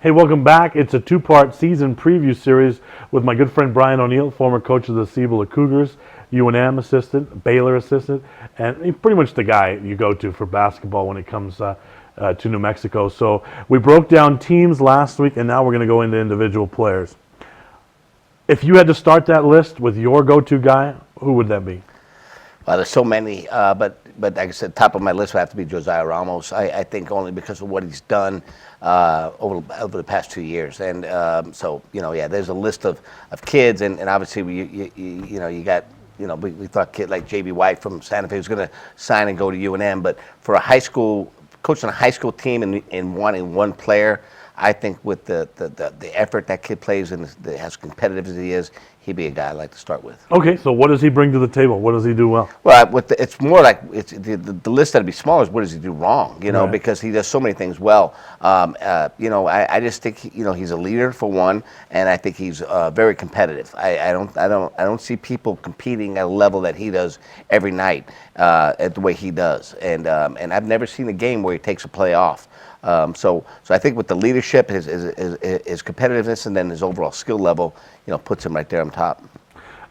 Hey, welcome back. It's a two-part season preview series with my good friend Brian O'Neill, former coach of the Cibola Cougars, UNM assistant, Baylor assistant, and he's pretty much the guy you go to for basketball when it comes to New Mexico. So we broke down teams last week, and now we're going to go into individual players. If you had to start that list with your go-to guy, who would that be? Well, there's so many, but like I said, top of my list would have to be Josiah Ramos. I think only because of what he's done over the past 2 years, and so there's a list of kids, and obviously you got we thought kid like J.B. White from Santa Fe was going to sign and go to UNM, but for a high school coach on a high school team and wanting one player, I think with the effort that kid plays and as competitive as he is, he'd be a guy I'd like to start with. Okay, so what does he bring to the table? What does he do well? Well, it's more like it's the list that'd be smaller is what does he do wrong? Right. Because he does so many things well. I just think he's a leader for one, and I think he's very competitive. I don't see people competing at a level that he does every night at the way he does, and I've never seen a game where he takes a play off. So I think with the leadership, his competitiveness, and then his overall skill level, puts him right there on top.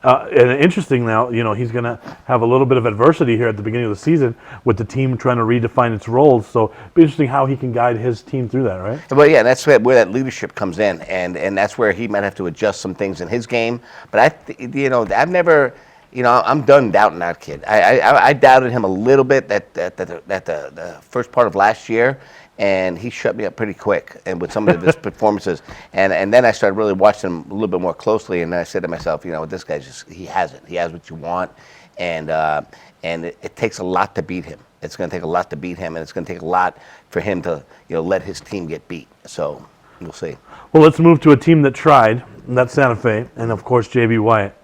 And interesting now, he's going to have a little bit of adversity here at the beginning of the season with the team trying to redefine its roles. So it'll be interesting how he can guide his team through that, right? Well, yeah, that's where that leadership comes in, and that's where he might have to adjust some things in his game. But I've never. I'm done doubting that kid. I doubted him a little bit at the first part of last year, and he shut me up pretty quick and with some of his performances. And then I started really watching him a little bit more closely, and then I said to myself, this guy's just, he has it. He has what you want, and it takes a lot to beat him. It's going to take a lot to beat him, and it's going to take a lot for him to let his team get beat. So we'll see. Well, let's move to a team that tried, and that's Santa Fe, and of course J.B. White.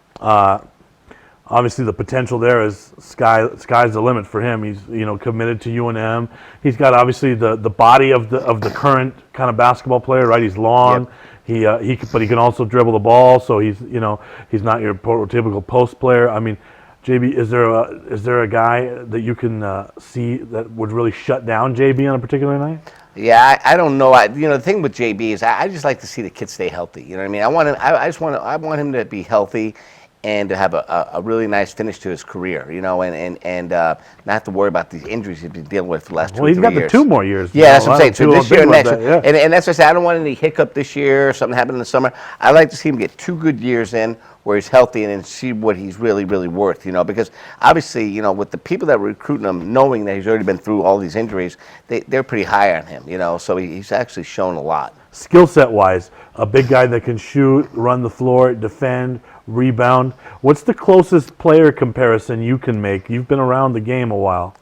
Obviously, the potential there is sky's the limit for him. He's committed to UNM. He's got obviously the body of the current kind of basketball player, right? He's long. Yep. But he can also dribble the ball. So he's not your prototypical post player. I mean, JB, is there a guy that you can see that would really shut down JB on a particular night? Yeah, I don't know. The thing with JB is I just like to see the kid stay healthy. You know what I mean? I want him to be healthy and to have a really nice finish to his career, and not have to worry about these injuries he's been dealing with for the last 2 or 3 years. Well, he's got the 2 more years. Yeah, that's what I'm saying. So this year and next year. Yeah. And that's what I say. I don't want any hiccup this year or something happen in the summer. I like to see him get 2 good years in where he's healthy and then see what he's really, really worth, because obviously, with the people that were recruiting him, knowing that he's already been through all these injuries, they're pretty high on him, so he's actually shown a lot. Skill set wise, a big guy that can shoot, run the floor, defend, rebound. What's the closest player comparison you can make? You've been around the game a while.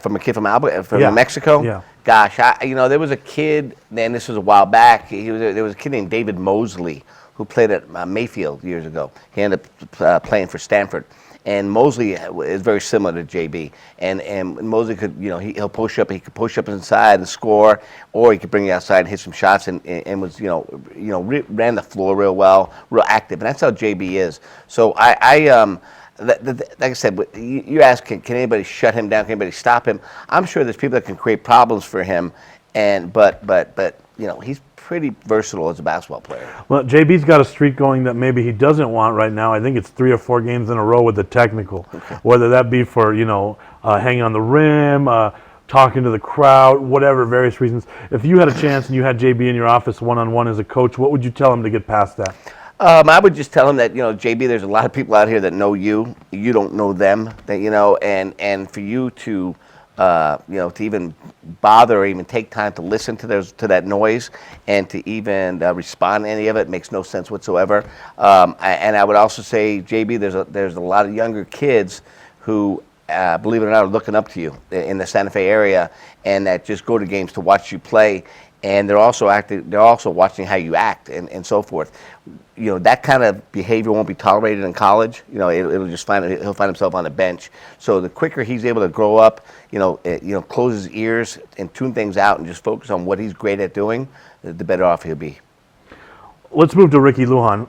From a kid from New Mexico? Yeah. Gosh, there was a kid, and this was a while back, there was a kid named David Mosley who played at Mayfield years ago. He ended up playing for Stanford. And Mosley is very similar to JB. And Mosley could, he'll push up. He could push up inside and score, or he could bring you outside and hit some shots. And was, ran the floor real well, real active. And that's how JB is. So like I said, you ask, can anybody shut him down? Can anybody stop him? I'm sure there's people that can create problems for him. But he's pretty versatile as a basketball player. Well, JB's got a streak going that maybe he doesn't want right now. I think it's 3 or 4 games in a row with the technical, whether that be for hanging on the rim, talking to the crowd, whatever, various reasons. If you had a chance and you had JB in your office one-on-one as a coach, what would you tell him to get past that? I would just tell him that, JB, there's a lot of people out here that know you. You don't know them. That and for you to, to even bother or even take time to listen to that noise and to even respond to any of it makes no sense whatsoever. And I would also say, JB, there's a lot of younger kids who, believe it or not, are looking up to you in the Santa Fe area, and that just go to games to watch you play. And they're also watching how you act and so forth. That kind of behavior won't be tolerated in college. He'll find himself on the bench. So the quicker he's able to grow up, close his ears and tune things out and just focus on what he's great at doing, the better off he'll be. Let's move to Ricky Lujan.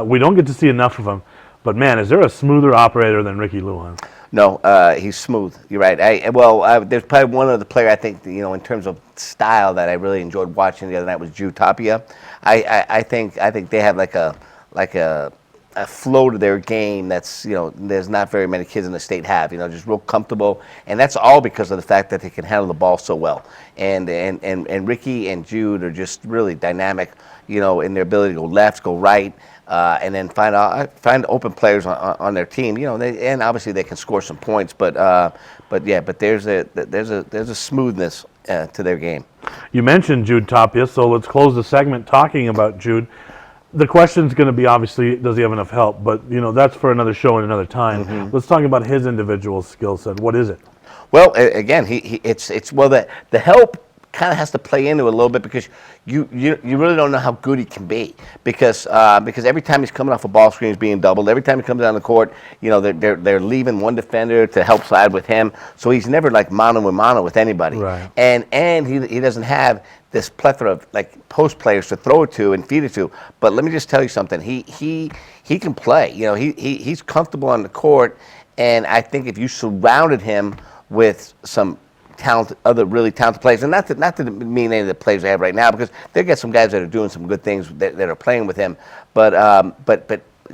We don't get to see enough of him, but man, is there a smoother operator than Ricky Lujan? No, he's smooth. You're right. There's probably one other player I think in terms of style that I really enjoyed watching the other night was Jude Tapia. I think they have like a flow to their game that's there's not very many kids in the state have. Just real comfortable, and that's all because of the fact that they can handle the ball so well. And Ricky and Jude are just really dynamic. In their ability to go left, go right. And then find open players on their team, and obviously they can score some points, but there's a smoothness to their game. You mentioned Jude Tapia, so let's close the segment talking about Jude. The question's going to be obviously, does he have enough help? But that's for another show and another time. Mm-hmm. Let's talk about his individual skill set. What is it? Well, again, the help kind of has to play into it a little bit because you really don't know how good he can be because every time he's coming off a ball screen, he's being doubled. Every time he comes down the court, they're leaving one defender to help side with him. So he's never like mano a mano with anybody. Right. And he doesn't have this plethora of like post players to throw it to and feed it to. But let me just tell you something. He can play. He's comfortable on the court, and I think if you surrounded him with some other really talented players, and not to mean any of the players they have right now, because they got some guys that are doing some good things that are playing with him. But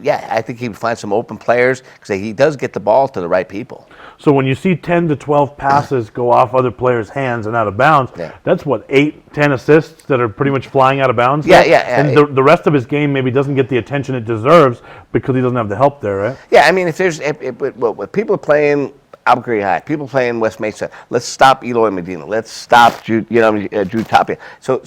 yeah, I think he would find some open players because he does get the ball to the right people. So when you see 10 to 12 passes go off other players' hands and out of bounds, that's what, 8, 10 assists that are pretty much flying out of bounds? Yeah. And the rest of his game maybe doesn't get the attention it deserves because he doesn't have the help there, right? Yeah, I mean, if people are playing Albuquerque High, people playing West Mesa, let's stop Eloy Medina, let's stop Jude Tapia. So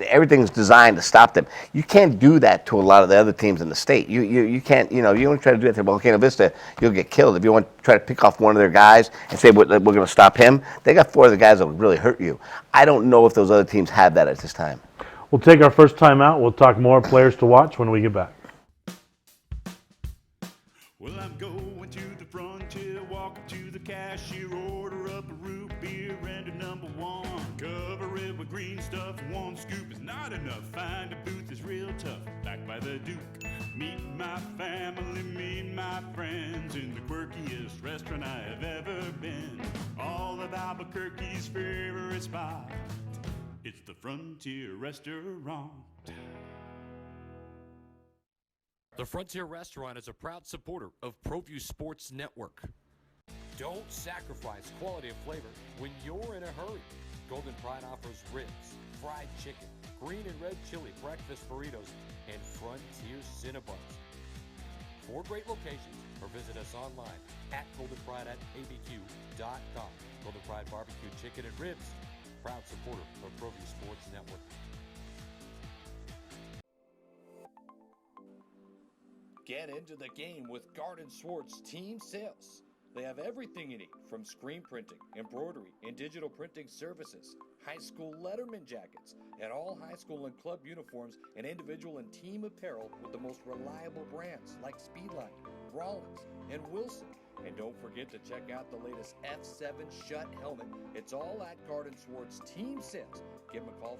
everything's designed to stop them. You can't do that to a lot of the other teams in the state. You can't, you want to try to do that to Volcano Vista, you'll get killed. If you want to try to pick off one of their guys and say we're going to stop him, they got 4 of the guys that would really hurt you. I don't know if those other teams have that at this time. We'll take our first time out. We'll talk more players to watch when we get back. Well, I'm going to the frontier, walk up to the cashier, order up a root beer and a number 1. Cover it with green stuff, 1 scoop is not enough. Find a booth is real tough, back by the Duke. Meet my family, meet my friends in the quirkiest restaurant I have ever been. All of Albuquerque's favorite spot, it's the Frontier Restaurant. The Frontier Restaurant is a proud supporter of Proview Sports Network. Don't sacrifice quality and flavor when you're in a hurry. Golden Pride offers ribs, fried chicken, green and red chili, breakfast burritos, and Frontier Cinnabons. 4 great locations, or visit us online at goldenpride@abq.com. Golden Pride Barbecue Chicken and Ribs, proud supporter of Proview Sports Network. Get into the game with Garden Swartz Team Sales. They have everything you need, from screen printing, embroidery, and digital printing services, high school letterman jackets, and all high school and club uniforms, and individual and team apparel with the most reliable brands like Speedline, Rollins, and Wilson. And don't forget to check out the latest F7 Shut helmet. It's all at Garden Swartz Team Sales. Give them a call,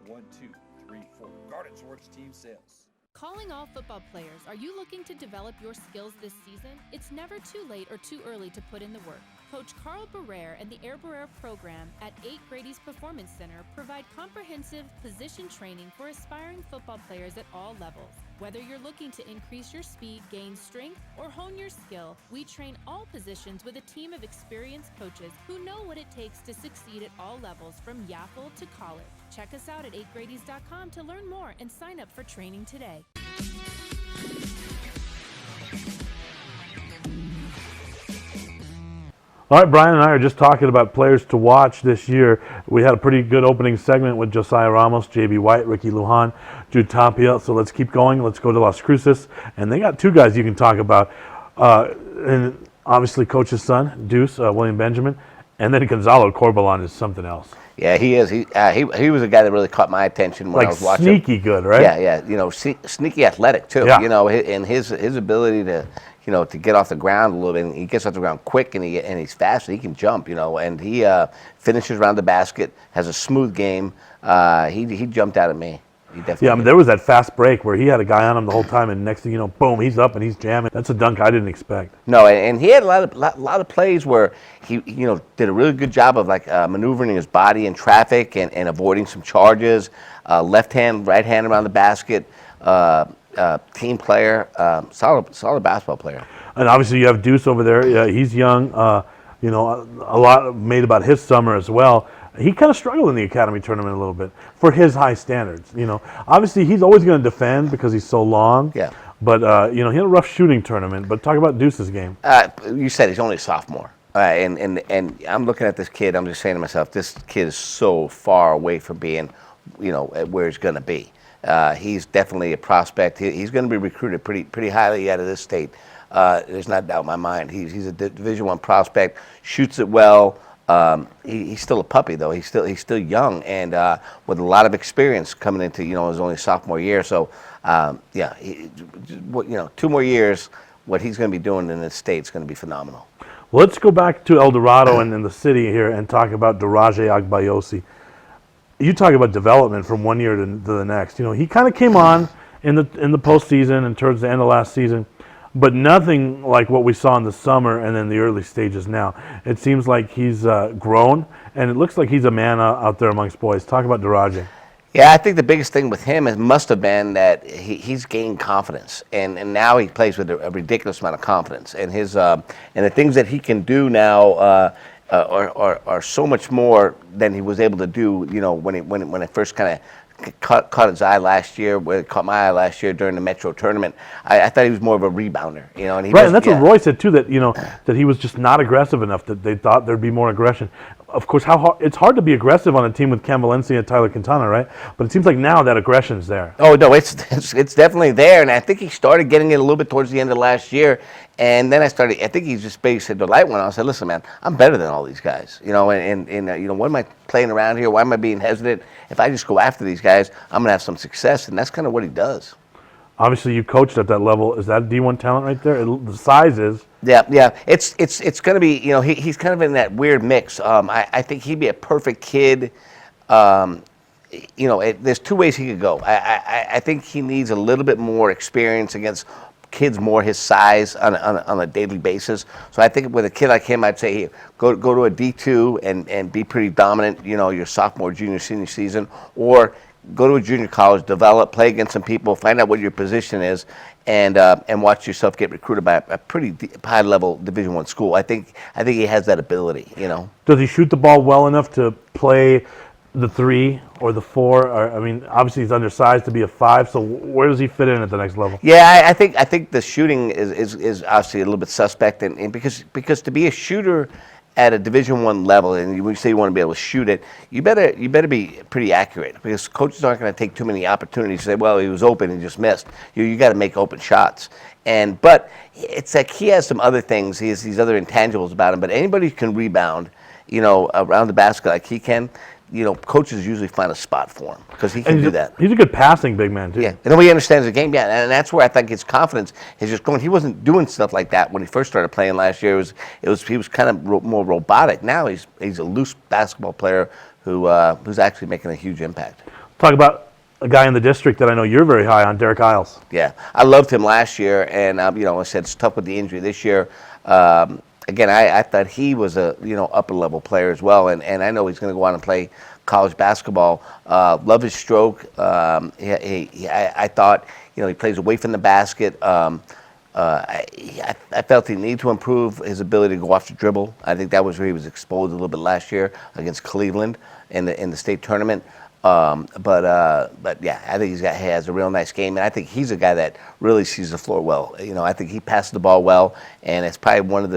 505-884-1234. Garden Swartz Team Sales. Calling all football players, are you looking to develop your skills this season? It's never too late or too early to put in the work. Coach Carl Barrere and the Air Barrere program at 8 Grady's Performance Center provide comprehensive position training for aspiring football players at all levels. Whether you're looking to increase your speed, gain strength, or hone your skill, we train all positions with a team of experienced coaches who know what it takes to succeed at all levels from Yaffle to college. Check us out at 8gradies.com to learn more and sign up for training today. All right, Brian and I are just talking about players to watch this year. We had a pretty good opening segment with Josiah Ramos, J.B. White, Ricky Lujan, Jude Tapia. So let's keep going. Let's go to Las Cruces. And they got two guys you can talk about. And obviously, Coach's son, Deuce, William Benjamin. And then Gonzalo Corbalon is something else. Yeah, he is. He was a guy that really caught my attention when I was watching. Sneaky good, right? Yeah. You know, sneaky athletic too. Yeah. You know, and his ability to, you know, to get off the ground a little bit. And he gets off the ground quick, and he's fast. And he can jump. You know, and he finishes around the basket. Has a smooth game. He jumped out at me. He definitely. Yeah, I mean, there was that fast break where he had a guy on him the whole time, and next thing you know, boom, he's up and he's jamming. That's a dunk I didn't expect. No, and he had a lot of plays where he, you know, did a really good job of like maneuvering his body in traffic and avoiding some charges. Left hand, right hand around the basket. Team player, solid basketball player. And obviously you have Deuce over there. He's young. You know, a lot made about his summer as well. He kind of struggled in the academy tournament a little bit for his high standards. You know, obviously he's always going to defend because he's so long. Yeah. But you know, he had a rough shooting tournament. But talk about Deuce's game. You said he's only a sophomore. And I'm looking at this kid. I'm just saying to myself, this kid is so far away from being, you know, where he's going to be. He's definitely a prospect. He's going to be recruited pretty highly out of this state. There's not a doubt in my mind. He's a Division I prospect. Shoots it well. He's still a puppy though. He's still young and with a lot of experience coming into, you know, his only sophomore year. So yeah, you know, 2 more years. What he's going to be doing in this state is going to be phenomenal. Well, let's go back to El Dorado and in the city here and talk about Daraje Agbayosi. You talk about development from one year to the next. You know, he kind of came on in the postseason and towards the end of last season, but nothing like what we saw in the summer and then the early stages now. It seems like he's grown, and it looks like he's a man out there amongst boys. Talk about Daraje. Yeah, I think the biggest thing with him must have been that he's gained confidence, and now he plays with a ridiculous amount of confidence, and his and the things that he can do now are so much more than he was able to do. You know, when it first kind of caught his eye last year, caught my eye last year during the Metro tournament. I thought he was more of a rebounder, you know. And he right, and that's what Roy said too. That, you know, that he was just not aggressive enough. That they thought there'd be more aggression. Of course, it's hard to be aggressive on a team with Cam Valencia and Tyler Quintana, right? But it seems like now that aggression's there. Oh no, it's definitely there, and I think he started getting it a little bit towards the end of last year. And then I think he just basically said the light went on. I said, listen, man, I'm better than all these guys, you know. And you know, what am I playing around here? Why am I being hesitant? If I just go after these guys, I'm gonna have some success, and that's kind of what he does. Obviously, you coached at that level. Is that D1 talent right there? The size is. Yeah. It's going to be, you know, he's kind of in that weird mix. I think he'd be a perfect kid. You know, there's 2 ways he could go. I think he needs a little bit more experience against kids more his size on a daily basis. So I think with a kid like him, I'd say, hey, go to a D2 and be pretty dominant, you know, your sophomore, junior, senior season, or go to a junior college, develop, play against some people, find out what your position is, and watch yourself get recruited by a pretty high-level Division I school. I think he has that ability, you know. Does he shoot the ball well enough to play the 3 or the 4? Or, I mean, obviously he's undersized to be a 5. So where does he fit in at the next level? Yeah, I think the shooting is obviously a little bit suspect, and because to be a shooter at a Division I level, and when you say you want to be able to shoot it, you better be pretty accurate, because coaches aren't going to take too many opportunities to say, well, he was open and just missed. You got to make open shots. But it's like he has some other things. He has these other intangibles about him. But anybody who can rebound, you know, around the basket like he can, you know, coaches usually find a spot for him because he can do that. He's a good passing big man too. Yeah, and then he understands the game. Yeah, and that's where I think his confidence is just going. He wasn't doing stuff like that when he first started playing last year. He was kind of more robotic. Now he's a loose basketball player who's actually making a huge impact. Talk about a guy in the district that I know you're very high on, Derek Isles. Yeah, I loved him last year, and you know, I said it's tough with the injury this year. Again, I thought he was a, you know, upper level player as well, and I know he's going to go on and play college basketball. Love his stroke. I thought, you know, he plays away from the basket. I felt he needed to improve his ability to go off the dribble. I think that was where he was exposed a little bit last year against Cleveland in the state tournament. But yeah, I think he has a real nice game, and I think he's a guy that really sees the floor well. I think he passes the ball well, and it's probably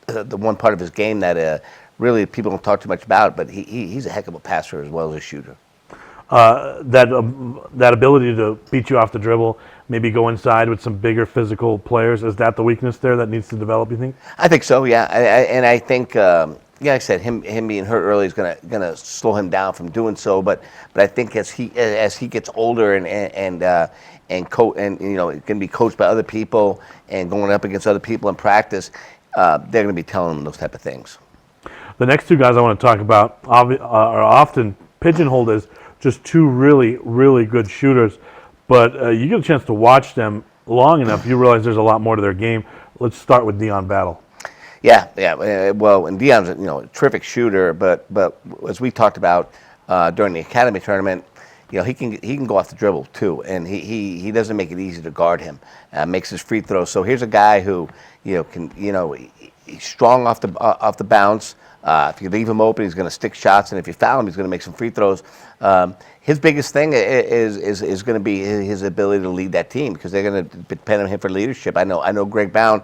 the one part of his game that really people don't talk too much about. But he's a heck of a passer as well as a shooter. That ability to beat you off the dribble, maybe go inside with some bigger physical players, is that the weakness there that needs to develop, you think? I think so, yeah. And I think, like I said, him being hurt early is gonna slow him down from doing so. But I think as he gets older and can be coached by other people and going up against other people in practice, they're gonna be telling him those type of things. The next two guys I want to talk about are often pigeonholed as just two really, really good shooters. But you get a chance to watch them long enough, you realize there's a lot more to their game. Let's start with Dion Battle. Yeah. Well, and Dion's a terrific shooter, but as we talked about during the academy tournament, he can go off the dribble too, and he doesn't make it easy to guard him. Makes his free throws. So here's a guy who can he's strong off the bounce. If you leave him open, he's going to stick shots, and if you foul him, he's going to make some free throws. His biggest thing is going to be his ability to lead that team, because they're going to depend on him for leadership. I know Greg Brown.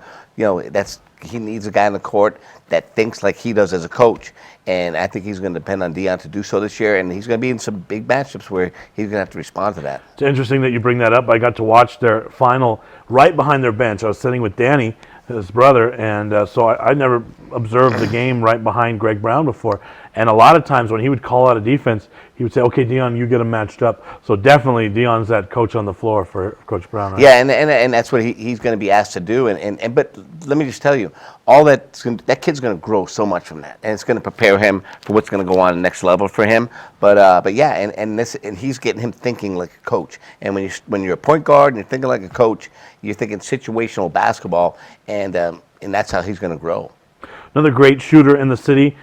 He needs a guy on the court that thinks like he does as a coach, and I think he's going to depend on Dion to do so this year. And he's going to be in some big matchups where he's going to have to respond to that. It's interesting that you bring that up. I got to watch their final right behind their bench. I was sitting with Danny, his brother, and so I never observed the game right behind Greg Brown before. And a lot of times when he would call out a defense, he would say, "Okay, Dion, you get them matched up." So definitely Dion's that coach on the floor for Coach Brown. Right? Yeah, and that's what he's going to be asked to do. But let me just tell you, that kid's going to grow so much from that, and it's going to prepare him for what's going to go on the next level for him. But yeah, and he's getting him thinking like a coach. And when you're a point guard and you're thinking like a coach, you're thinking situational basketball, and that's how he's going to grow. Another great shooter in the city,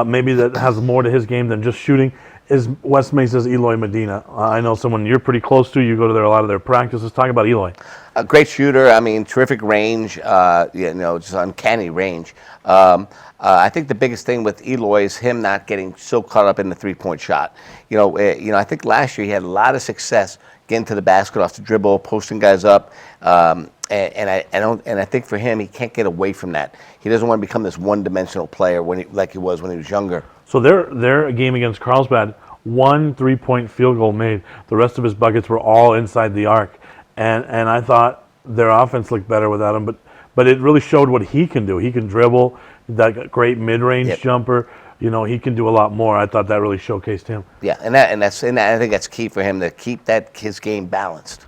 maybe that has more to his game than just shooting, is West Mesa's Eloy Medina. I know someone you're pretty close to. You go to a lot of their practices. Talk about Eloy. A great shooter. I mean, terrific range. Just uncanny range. I think the biggest thing with Eloy is him not getting so caught up in the three-point shot. I think last year he had a lot of success getting to the basket off the dribble, posting guys up. And I think for him, he can't get away from that. He doesn't want to become this one-dimensional player like he was when he was younger. So their game against Carlsbad, 1 3-point field goal made. The rest of his buckets were all inside the arc, and I thought their offense looked better without him. But it really showed what he can do. He can dribble, that great mid-range jumper. He can do a lot more. I thought that really showcased him. Yeah, and I think that's key for him to keep his game balanced.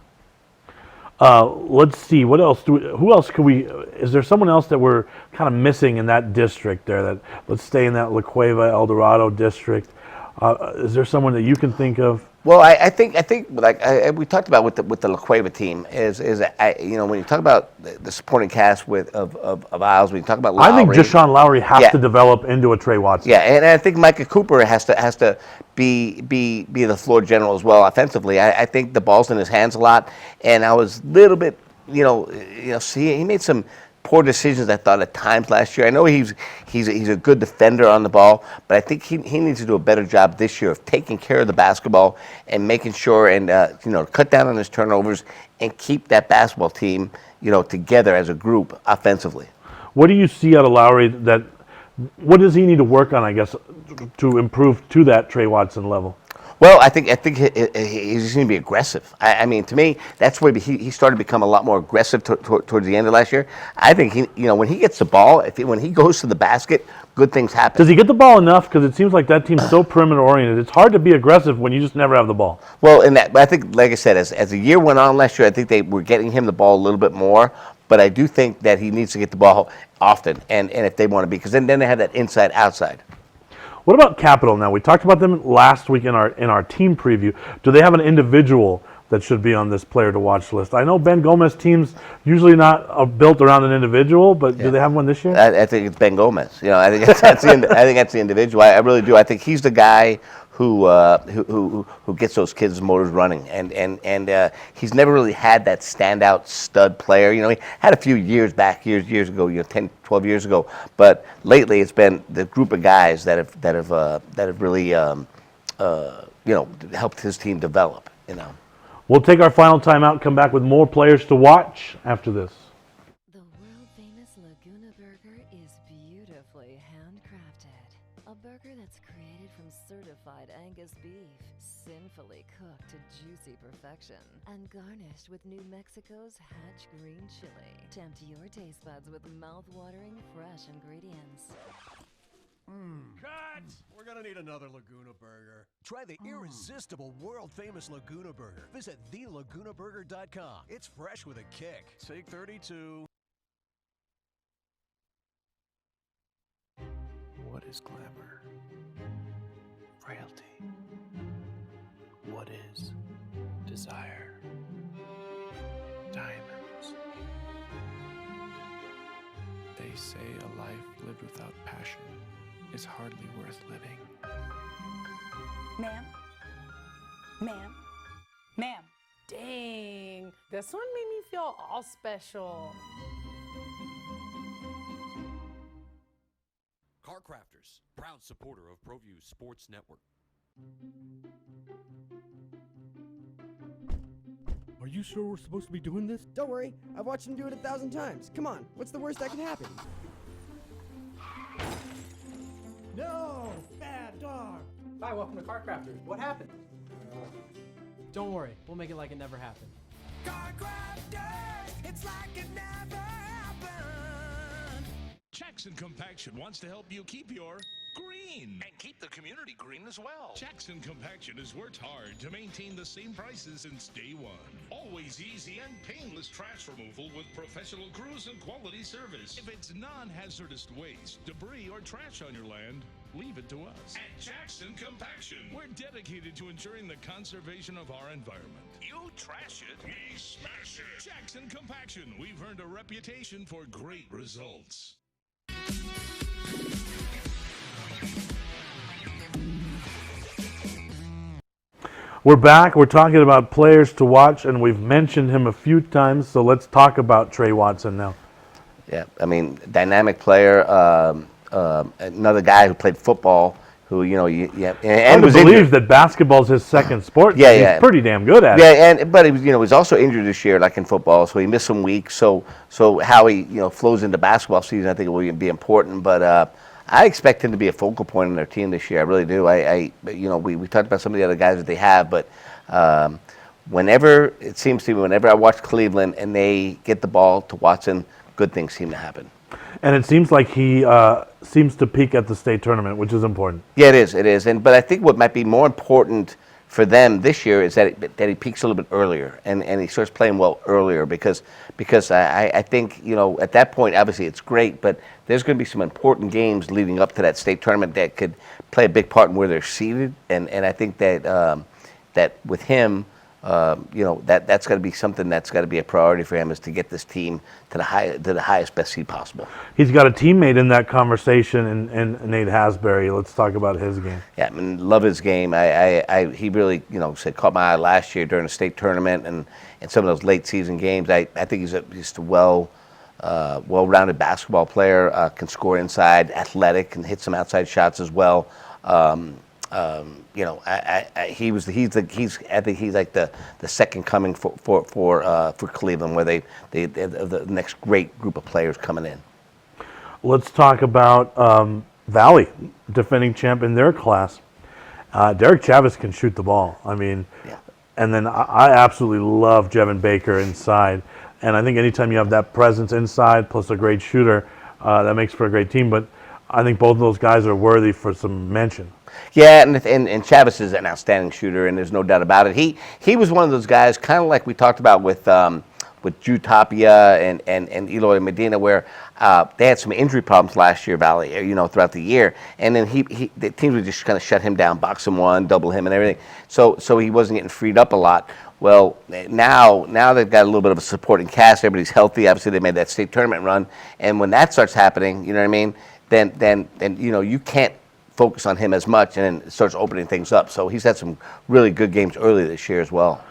Let's see. What else who else could we? Is there someone else that we're kind of missing in that district there? Let's stay in that La Cueva El Dorado district. Is there someone that you can think of? Well, I think like we talked about with the La Cueva team is when you talk about the supporting cast of Isles, when you talk about Lowry, I think Jashawn Lowry has to develop into a Trey Watson. Yeah, and I think Micah Cooper has to be the floor general as well offensively. I think the ball's in his hands a lot, and I was a little bit he made some poor decisions, I thought, at times last year. I know he's a good defender on the ball, but I think he needs to do a better job this year of taking care of the basketball and making sure and cut down on his turnovers and keep that basketball team together as a group offensively. What do you see out of Lowry what does he need to work on, I guess, to improve to that Trey Watson level? Well, I think he's going to be aggressive. I mean, to me, that's where he started to become a lot more aggressive towards the end of last year. I think when he gets the ball, when he goes to the basket, good things happen. Does he get the ball enough? Because it seems like that team's so perimeter oriented. It's hard to be aggressive when you just never have the ball. Well, but I think, like I said, as the year went on last year, I think they were getting him the ball a little bit more. But I do think that he needs to get the ball often, and if they want to be, because then they have that inside outside. What about Capital now? We talked about them last week in our team preview. Do they have an individual that should be on this player to watch list? I know Ben Gomez teams usually not built around an individual, but do they have one this year? I think it's Ben Gomez. I think that's the individual. I really do. I think he's the guy who gets those kids' motors running, and he's never really had that standout stud player. He had a few years years ago, 10, 12 years ago, but lately it's been the group of guys that have really helped his team develop. We'll take our final timeout, come back with more players to watch after this. The world-famous Laguna Burger is beautifully handcrafted. A burger that's created from certified Angus beef, sinfully cooked to juicy perfection, and garnished with New Mexico's Hatch green chili. Tempt your taste buds with mouth-watering fresh ingredients. Cut! We're gonna need another Laguna Burger. Try the irresistible, world-famous Laguna Burger. Visit thelagunaburger.com. It's fresh with a kick. Take 32. What is glamour? Frailty. What is desire? Diamonds. They say a life lived without passion is hardly worth living. Ma'am? Ma'am? Ma'am? Dang, this one made me feel all special. Car Crafters, proud supporter of Proview Sports Network. Are you sure we're supposed to be doing this? Don't worry, I've watched him do it 1,000 times. Come on, what's the worst that can happen? No! Bad dog! Hi, welcome to Car Crafters. What happened? Don't worry, we'll make it like it never happened. Car Crafters! It's like it never happened! Jackson Compaction wants to help you keep your green. And keep the community green as well. Jackson Compaction has worked hard to maintain the same prices since day one. Always easy and painless trash removal with professional crews and quality service. If it's non-hazardous waste, debris, or trash on your land, leave it to us. At Jackson Compaction, we're dedicated to ensuring the conservation of our environment. You trash it, we smash it. Jackson Compaction, we've earned a reputation for great results. We're back. We're talking about players to watch, and we've mentioned him a few times, so let's talk about Trey Watson now. Yeah, I mean, dynamic player, another guy who played football, who, and was believe that basketball's his second sport. Yeah, he's pretty damn good at it. Yeah, but he was, was also injured this year, like in football, so he missed some weeks. So how he, flows into basketball season, I think it will be important. But I expect him to be a focal point in their team this year. I really do. We talked about some of the other guys that they have, but whenever it seems to me, whenever I watch Cleveland and they get the ball to Watson, good things seem to happen. And it seems like he seems to peak at the state tournament, which is important. Yeah, it is. But I think what might be more important for them this year is that he peaks a little bit earlier and he starts playing well earlier because I think, at that point, obviously it's great, but there's going to be some important games leading up to that state tournament that could play a big part in where they're seated. And I think that that with him, that's got to be something that's got to be a priority for him, is to get this team to the highest, best seed possible. He's got a teammate in that conversation, in Nate Hasbury. Let's talk about his game. Yeah, I mean, love his game. He really, caught my eye last year during the state tournament and some of those late season games. I think he's just a well-rounded basketball player. Can score inside, athletic, can hit some outside shots as well. I think he's like the second coming for Cleveland, where they the next great group of players coming in. Let's talk about Valley, defending champ in their class. Derek Chavis can shoot the ball. I mean, yeah. And then I absolutely love Jevin Baker inside. And I think anytime you have that presence inside plus a great shooter, that makes for a great team. But I think both of those guys are worthy for some mention. Yeah, and Chavis is an outstanding shooter, and there's no doubt about it. He was one of those guys, kind of like we talked about with Drew Tapia and Eloy Medina, where they had some injury problems last year, Valley, throughout the year, and then the teams would just kind of shut him down, box him one, double him, and everything. So he wasn't getting freed up a lot. Well, now they've got a little bit of a supporting cast. Everybody's healthy. Obviously, they made that state tournament run, and when that starts happening, you know what I mean? Then you can't focus on him as much, and then it starts opening things up. So he's had some really good games early this year as well.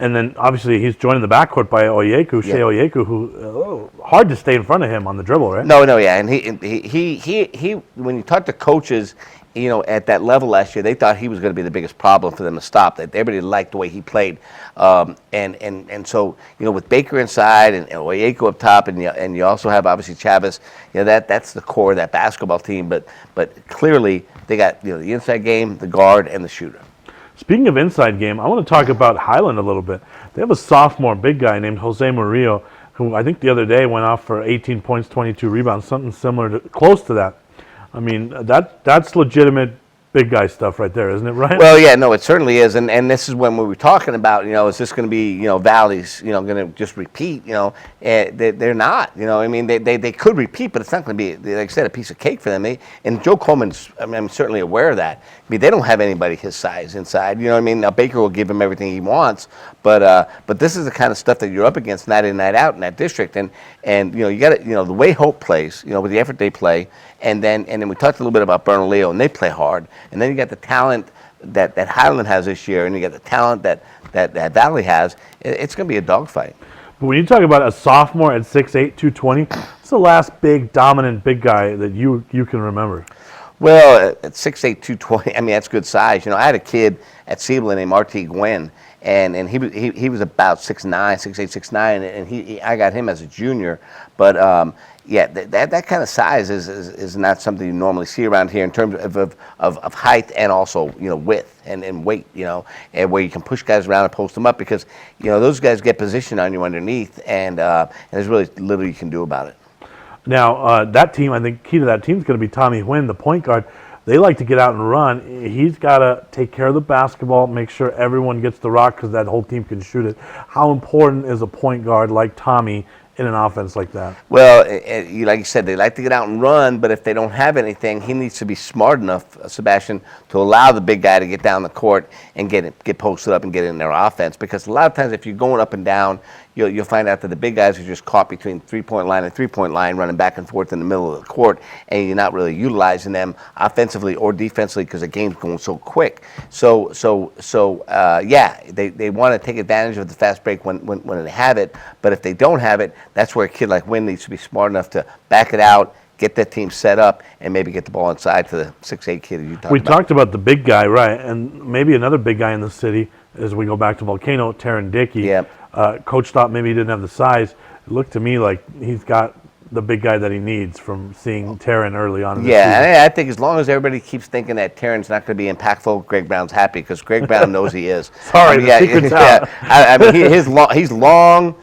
And then obviously he's joined in the backcourt by Oyeku, Shea Oyeku, who hard to stay in front of him on the dribble, right? No, yeah, and he when you talk to coaches at that level last year, they thought he was going to be the biggest problem for them to stop. That everybody liked the way he played, and so with Baker inside and Oyeko up top, and you also have obviously Chavez. That's the core of that basketball team. But clearly they got the inside game, the guard, and the shooter. Speaking of inside game, I want to talk about Highland a little bit. They have a sophomore big guy named Jose Murillo, who I think the other day went off for 18 points, 22 rebounds, something similar to close to that. I mean, that's legitimate big guy stuff right there, isn't it, Ryan? Well, yeah, no, it certainly is, and this is when we were talking about, is this going to be, Valley's, going to just repeat, they're not, I mean, they could repeat, but it's not going to be, like I said, a piece of cake for them. And Joe Coleman's, I'm certainly aware of that. I mean, they don't have anybody his size inside, you know what I mean? Now, Baker will give him everything he wants, but this is the kind of stuff that you're up against night in, night out in that district, and you got to, the way Hope plays, with the effort they play, and then we talked a little bit about Bernalillo, and they play hard. And then you got the talent that Highland has this year, and you got the talent that Valley has. It's going to be a dogfight. But when you talk about a sophomore at 6'8", 220, it's the last big, dominant big guy that you can remember. Well, at 6'8", 220, I mean, that's good size. I had a kid at Siebel named R.T. Gwynn, and he was about 6'9", 6'8", 6'9", and I got him as a junior. But yeah, that kind of size is not something you normally see around here in terms of height and also width and weight, and where you can push guys around and post them up, because those guys get position on you underneath, and there's really little you can do about it. Now that team, I think key to that team is going to be Tommy Huynh, the point guard. They like to get out and run. He's got to take care of the basketball, make sure everyone gets the rock because that whole team can shoot it. How important is a point guard like Tommy in an offense like that? Well, like you said, they like to get out and run, but if they don't have anything, he needs to be smart enough, Sebastian, to allow the big guy to get down the court and get posted up and get in their offense. Because a lot of times if you're going up and down, you'll find out that the big guys are just caught between three-point line and three-point line, running back and forth in the middle of the court, and you're not really utilizing them offensively or defensively because the game's going so quick. So yeah, they want to take advantage of the fast break when they have it, but if they don't have it, that's where a kid like Wynn needs to be smart enough to back it out, get that team set up, and maybe get the ball inside to the 6'8" kid you talked about. We talked about the big guy, right, and maybe another big guy in the city as we go back to Volcano, Taryn Dickey. Yeah. Coach thought maybe he didn't have the size. It looked to me like he's got the big guy that he needs from seeing Taryn early on in the season. Yeah, I think as long as everybody keeps thinking that Taryn's not going to be impactful, Greg Brown's happy, because Greg Brown knows he is. Sorry, the secret's out. I mean, he's long.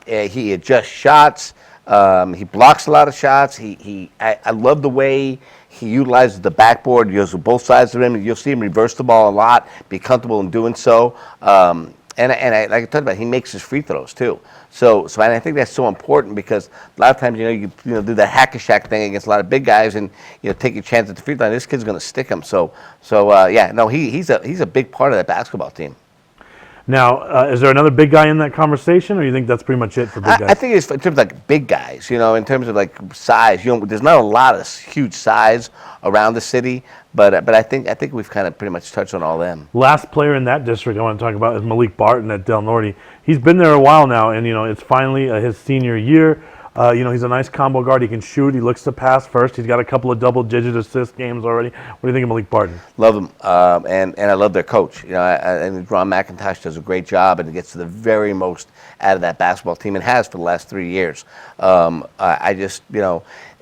He adjusts shots. He blocks a lot of shots. I love the way he utilizes the backboard. He goes to both sides of him. You'll see him reverse the ball a lot, be comfortable in doing so. And I, like I talked about, he makes his free throws too. So and I think that's so important, because a lot of times you do that hack-a-shack thing against a lot of big guys, and take your chance at the free throw line. This kid's going to stick him. So yeah, no, he's a big part of that basketball team. Now, is there another big guy in that conversation, or you think that's pretty much it for big guys? I think it's in terms of like big guys, in terms of like size. There's not a lot of huge size around the city, but I think we've kind of pretty much touched on all them. Last player in that district I want to talk about is Malik Barton at Del Norte. He's been there a while now, and it's finally his senior year. He's a nice combo guard. He can shoot. He looks to pass first. He's got a couple of double-digit assist games already. What do you think of Malik Barton? Love him, and I love their coach. And Ron McIntosh does a great job, and he gets to the very most out of that basketball team, and has for the last 3 years. I just,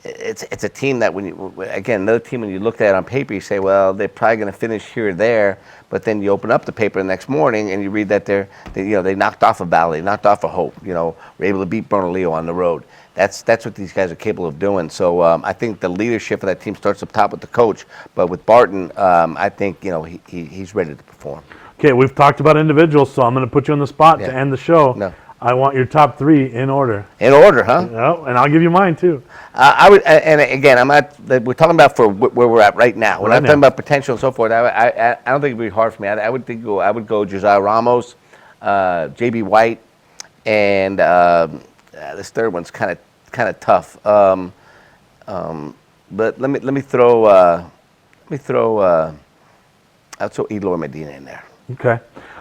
it's a team that another team when you look at it on paper, you say, well, they're probably going to finish here or there, but then you open up the paper the next morning and you read that they knocked off a Valley, knocked off a Hope, were able to beat Bernalillo on the road. That's what these guys are capable of doing. So I think the leadership of that team starts up top with the coach, but with Barton, I think he's ready to perform. Okay, we've talked about individuals, so I'm going to put you on the spot to end the show. No. I want your top three in order. In order, huh? No, and I'll give you mine too. I would, and again, we're talking about for where we're at right now. When I'm talking about potential and so forth, I don't think it'd be hard for me. I would go Josiah Ramos, J.B. White, and this third one's kind of tough. But let me throw I'll throw Eloy Medina in there. Okay,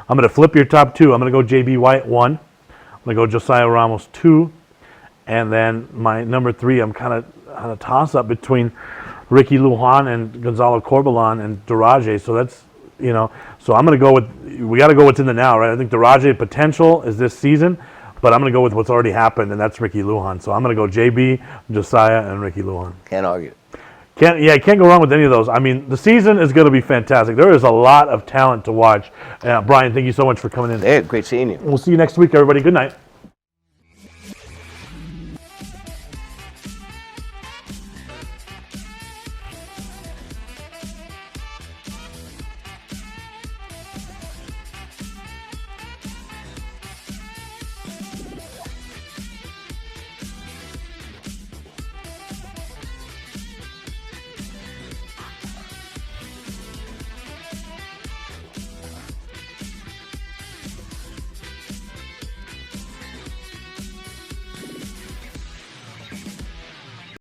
I'm going to flip your top two. I'm going to go J.B. White 1. I'm going to go Josiah Ramos 2, and then my number 3, I'm kind of on a toss-up between Ricky Lujan and Gonzalo Corbalon and Daraje. So that's, so I'm going to go with, we got to go what's in the now, right? I think Daraje potential is this season, but I'm going to go with what's already happened, and that's Ricky Lujan. So I'm going to go JB, Josiah, and Ricky Lujan. Can't argue. Can't go wrong with any of those. I mean, the season is going to be fantastic. There is a lot of talent to watch. Brian, thank you so much for coming in. Hey, great seeing you. We'll see you next week, everybody. Good night.